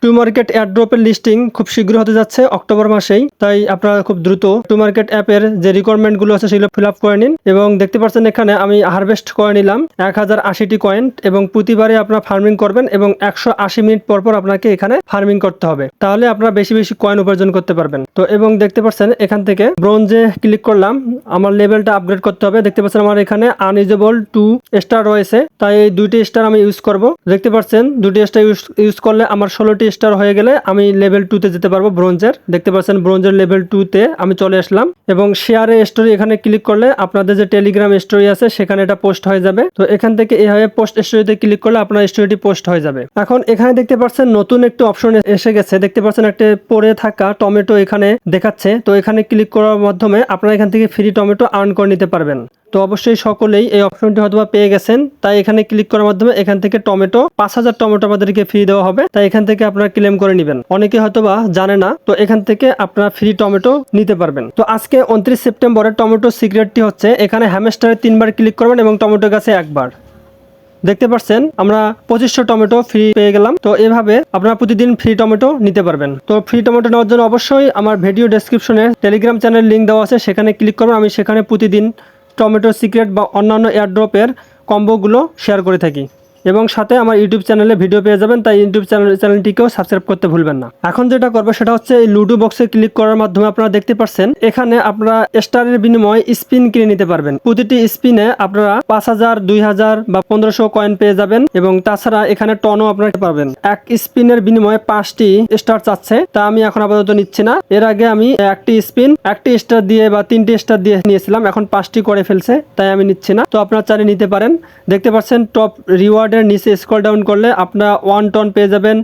To market এয়ারড্রপের listing খুব শীঘ্র হতে যাচ্ছে অক্টোবর মাসেই, তাই আপনারা খুব দ্রুত টু মার্কেট অ্যাপের যে রিকোয়ারমেন্টগুলো আছে সেগুলো ফিল আপ করে নিন। এবং দেখতে পাচ্ছেন এখানে আমি হারভেস্ট করে নিলাম 1080টি কয়েন, এবং প্রতিবারে আপনারা ফার্মিং করবেন এবং 180 মিনিট পর পর আপনাকে এখানে ফার্মিং করতে হবে, তাহলে আপনারা বেশি বেশি কয়েন উপার্জন করতে পারবেন। তো এবং দেখতে পাচ্ছেন এখান থেকে ব্রোঞ্জে ক্লিক করলাম, আমার লেভেলটা আপগ্রেড করতে হবে। দেখতে পাচ্ছেন আমার এখানে আনইউজেবল 2 স্টার রয়েছে, তাই এই 2টি স্টার আমি ইউজ করব। দেখতে পাচ্ছেন 2টি স্টার ইউজ করলে আমার 16টি স্টার হয়ে গেলে আমি লেভেল 2 তে যেতে পারবো ব্রোঞ্জের। দেখতে পাচ্ছেন ব্রোঞ্জের লেভেল 2 তে আমি চলে আসলাম, এবং শেয়ারে স্টোরি এখানে ক্লিক করলে আপনাদের যে টেলিগ্রাম স্টোরি আছে সেখানে এটা পোস্ট হয়ে যাবে। তো এখান থেকে এইভাবে পোস্ট স্টোরিতে ক্লিক করলে আপনার স্টোরিটি পোস্ট হয়ে যাবে। এখন এখানে দেখতে পাচ্ছেন নতুন একটি অপশন এসে গেছে। দেখতে পাচ্ছেন একটা পড়ে থাকা টমেটো এখানে দেখাচ্ছে, তো এখানে ক্লিক করার মাধ্যমে আপনারা এখান থেকে ফ্রি টমেটো আর্ন করে নিতে পারবেন। তো অবশ্যই সকলেই এই অপশনটি হয়তোবা পেয়ে গেছেন, তাই এখানে ক্লিক করার মাধ্যমে এখান থেকে টমেটো 5000 টমেটো আমাদেরকে ফ্রি দেওয়া হবে, তাই এখান থেকে আপনারা ক্লেম করে নেবেন। অনেকে হয়তোবা জানে না, তো এখান থেকে আপনারা ফ্রি টমেটো নিতে পারবেন। তো আজকে 29 সেপ্টেম্বরের টমেটো সিক্রেটটি হচ্ছে এখানে হ্যামস্টারে 3বার ক্লিক করবেন এবং টমেটো গাছে 1বার। দেখতে পাচ্ছেন আমরা 2500 টমেটো ফ্রি পেয়ে গেলাম। তো এভাবে আপনারা প্রতিদিন ফ্রি টমেটো নিতে পারবেন। তো ফ্রি টমেটো নেওয়ার জন্য অবশ্যই আমার ভিডিও ডেসক্রিপশনে টেলিগ্রাম চ্যানেল লিঙ্ক দেওয়া আছে, সেখানে ক্লিক করবেন। আমি সেখানে প্রতিদিন টমেটো সিক্রেট বা অন্যান্য এয়ারড্রপের কম্বোগুলো শেয়ার করে থাকি, এবং সাথে আমার ইউটিউব চ্যানেলে ভিডিও পেয়ে যাবেন, তাই ইউটিউব চ্যানেলটিকেও সাবস্ক্রাইব করতে ভুলবেন না। এখন যেটা করবো সেটা হচ্ছে এই লুডো বক্সে ক্লিক করার মাধ্যমে আপনারা দেখতে পাচ্ছেন এখানে আপনারা স্টারের বিনিময়ে স্পিন কিনে নিতে পারবেন। প্রতিটি স্পিনে আপনারা 5000, 2000 বা 1500 কয়েন পেয়ে যাবেন, এবং তাছাড়া এখানে টনও আপনারা পাবেন। এক স্পিনের বিনিময়ে 5টি স্টার চাচ্ছে, তা আমি এখন আপাতত নিচ্ছি না। এর আগে আমি একটি স্টার দিয়ে বা 3টি স্টার দিয়ে নিয়েছিলাম, এখন 5টি করে ফেলছে, তাই আমি নিচ্ছি না। তো আপনারা চাইলে নিতে পারেন। দেখতে পাচ্ছেন টপ রিওয়ার্ড নিচে স্ক্রল ডাউন করলে আপনারা 1 টন পেয়ে যাবেন,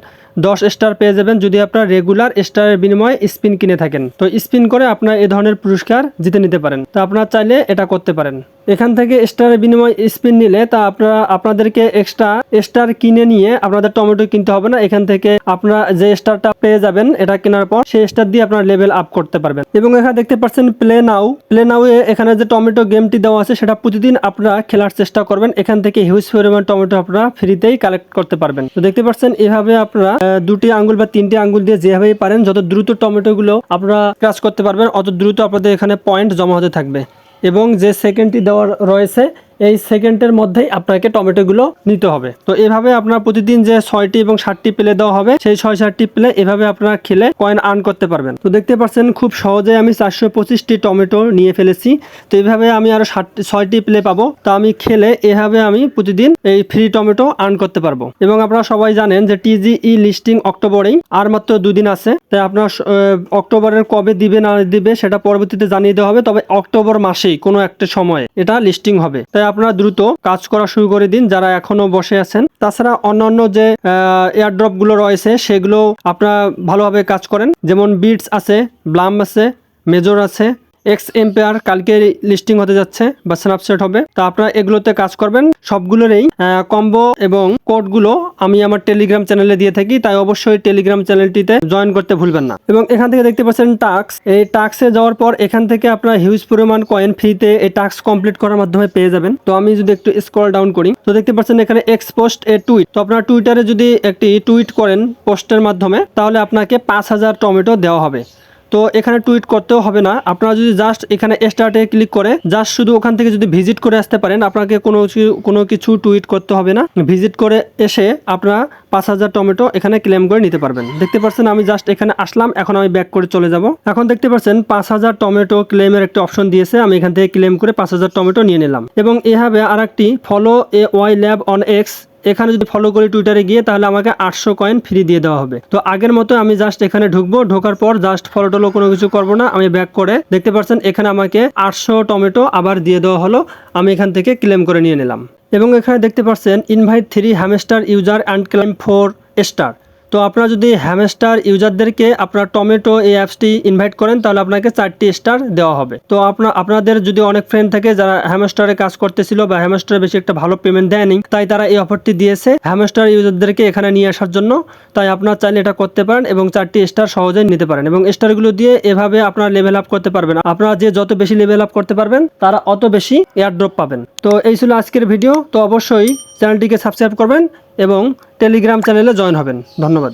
10 স্টার পেয়ে যাবেন যদি আপনারা রেগুলার স্টারের বিনিময়ে স্পিন কিনে থাকেন। তো স্পিন করে আপনারা এই ধরনের পুরস্কার জিতে নিতে পারেন। তো আপনারা চাইলে এটা করতে পারেন। এখান থেকে স্টারের বিনিময়ে স্পিন নিলে তা আপনাদেরকে এক্সট্রা স্টার কিনে নিয়ে আপনাদের টমেটো কিনতে হবে না। এখান থেকে আপনারা যে স্টারটা পেয়ে যাবেন এটা কেনার পর সেই স্টার দিয়ে আপনারা লেভেল আপ করতে পারবেন। এবং এখানে দেখতে পাচ্ছেন প্লে নাও এ এখানে যে টমেটো গেমটি দেওয়া আছে সেটা প্রতিদিন আপনারা খেলার চেষ্টা করবেন। এখান থেকে হিউজ পরিমাণ টমেটো আপনারা ফ্রিতেই কালেক্ট করতে পারবেন। তো দেখতে পাচ্ছেন এভাবে আপনারা 2টি আঙ্গুল বা 3টি আঙ্গুল দিয়ে যেভাবেই পারেন যত দ্রুত টমেটো গুলো আপনারা ক্রাশ করতে পারবেন অত দ্রুত আপনাদের এখানে পয়েন্ট জমা হতে থাকবে। এবং যে সেকেন্ডটি দেওয়া রয়েছে এই সেকেন্ডের মধ্যেই আপনাকে টমেটোগুলো নিতে হবে। তো এভাবে আপনারা প্রতিদিন যে 6টি এবং 7টি প্লে দেওয়া হবে সেই 6-7টি প্লে এভাবে আপনারা খেলে কয়েন আর্ন করতে পারবেন। তো দেখতে পাচ্ছেন খুব সহজে আমি 425টি টমেটো নিয়ে ফেলেছি। তো এইভাবে আমি আরো 6টি প্লে পাবো। তো আমি খেলে এভাবে আমি প্রতিদিন এই ফ্রি টমেটো আর্ন করতে পারবো। এবং আপনারা সবাই জানেন যে টিজিই লিস্টিং অক্টোবরেই, আর মাত্র 2 দিন আছে। তাই আপনারা অক্টোবরের কবে দিবে না দিবে সেটা পরবর্তীতে জানিয়ে দেওয়া হবে, তবে অক্টোবর মাসেই কোনো একটা সময়ে এটা লিস্টিং হবে। তাই আপনারা দ্রুত কাজ করা শুরু করে দিন যারা এখনো বসে আছেন। তাছাড়া অন্যান্য যে এয়ারড্রপ গুলো রয়েছে সেগুলো আপনারা ভালোভাবে কাজ করেন, যেমন বিটস আছে, ব্লাম আছে, মেজর আছে, এক্স এম্পায়ার কালকে লিস্টিং হতে যাচ্ছে বা স্ন্যাপচ্যাট হবে। তা আপনারা এগুলোতে কাজ করবেন। সবগুলোরই কম্বো এবং কোডগুলো আমি আমার টেলিগ্রাম চ্যানেলে দিয়ে থাকি, তাই অবশ্যই টেলিগ্রাম চ্যানেলটিতে জয়েন করতে ভুলবেন না। এবং এখান থেকে দেখতে পাচ্ছেন টাস্ক, এই টাস্কে যাওয়ার পর এখান থেকে আপনারা হিউজ পরিমাণ কয়েন ফ্রিতে এই টাস্ক কমপ্লিট করার মাধ্যমে পেয়ে যাবেন। তো আমি যদি একটু স্ক্রল ডাউন করি তো দেখতে পাচ্ছেন এখানে এক্স পোস্ট এ টুইট। তো আপনারা টুইটারে যদি একটি টুইট করেন পোস্টের মাধ্যমে তাহলে আপনাকে 5000 টমেটো দেওয়া হবে। তো এখানে টুইট করতেও হবে না, আপনারা যদি জাস্ট এখানে স্টার্টে ক্লিক করে জাস্ট শুধু ওখান থেকে যদি ভিজিট করে আসতে পারেন আপনাকে কোনো কিছু টুইট করতে হবে না। ভিজিট করে এসে আপনারা 5000 টমেটো এখানে ক্লেম করে নিতে পারবেন। দেখতে পাচ্ছেন আমি জাস্ট এখানে আসলাম, এখন আমি ব্যাক করে চলে যাব। এখন দেখতে পাচ্ছেন 5000 টমেটো ক্লেমের একটা অপশন দিয়েছে, আমি এখান থেকে ক্লেম করে 5000 টমেটো নিয়ে নিলাম। এবং এভাবে আর একটি follow A Y lab on X, এখানে যদি ফলো করি টুইটারে গিয়ে তাহলে আমাকে 800 কয়েন ফ্রি দিয়ে দেওয়া হবে। তো আগের মতো আমি জাস্ট এখানে ঢুকবো, ঢোকার পর জাস্ট ফলো টলো কোনো কিছু করবো না, আমি ব্যাক করে দেখতে পাচ্ছেন এখানে আমাকে 800 টমেটো আবার দিয়ে দেওয়া হলো, আমি এখান থেকে ক্লেম করে নিয়ে নিলাম। এবং এখানে দেখতে পাচ্ছেন invite 3 hamster user and claim 4 star. তো আপনারা যদি হ্যামস্টার ইউজারদেরকে আপনারা টমেটো এই অ্যাপসটি ইনভাইট করেন তাহলে আপনাকে 4টি স্টার দেওয়া হবে। তো আপনাদের যদি অনেক ফ্রেন্ড থাকে যারা হ্যামস্টারে কাজ করতেছিল বা হ্যামস্টারে বেশি একটা ভালো পেমেন্ট দেয়নি, তাই তারা এই অফারটি দিয়েছে হ্যামস্টার ইউজারদেরকে এখানে নিয়ে আসার জন্য। তাই আপনারা চাইলে এটা করতে পারেন এবং 4টি স্টার সহজেই নিতে পারেন, এবং স্টারগুলো দিয়ে এভাবে আপনারা লেভেল আপ করতে পারবেন। আপনারা যে যত বেশি লেভেল আপ করতে পারবেন তারা অত বেশি এয়ারড্রপ পাবেন। তো এই ছিল আজকের ভিডিও। তো অবশ্যই চ্যানেলটিকে সাবস্ক্রাইব করবেন এবং টেলিগ্রাম চ্যানেলে জয়েন হবেন। ধন্যবাদ।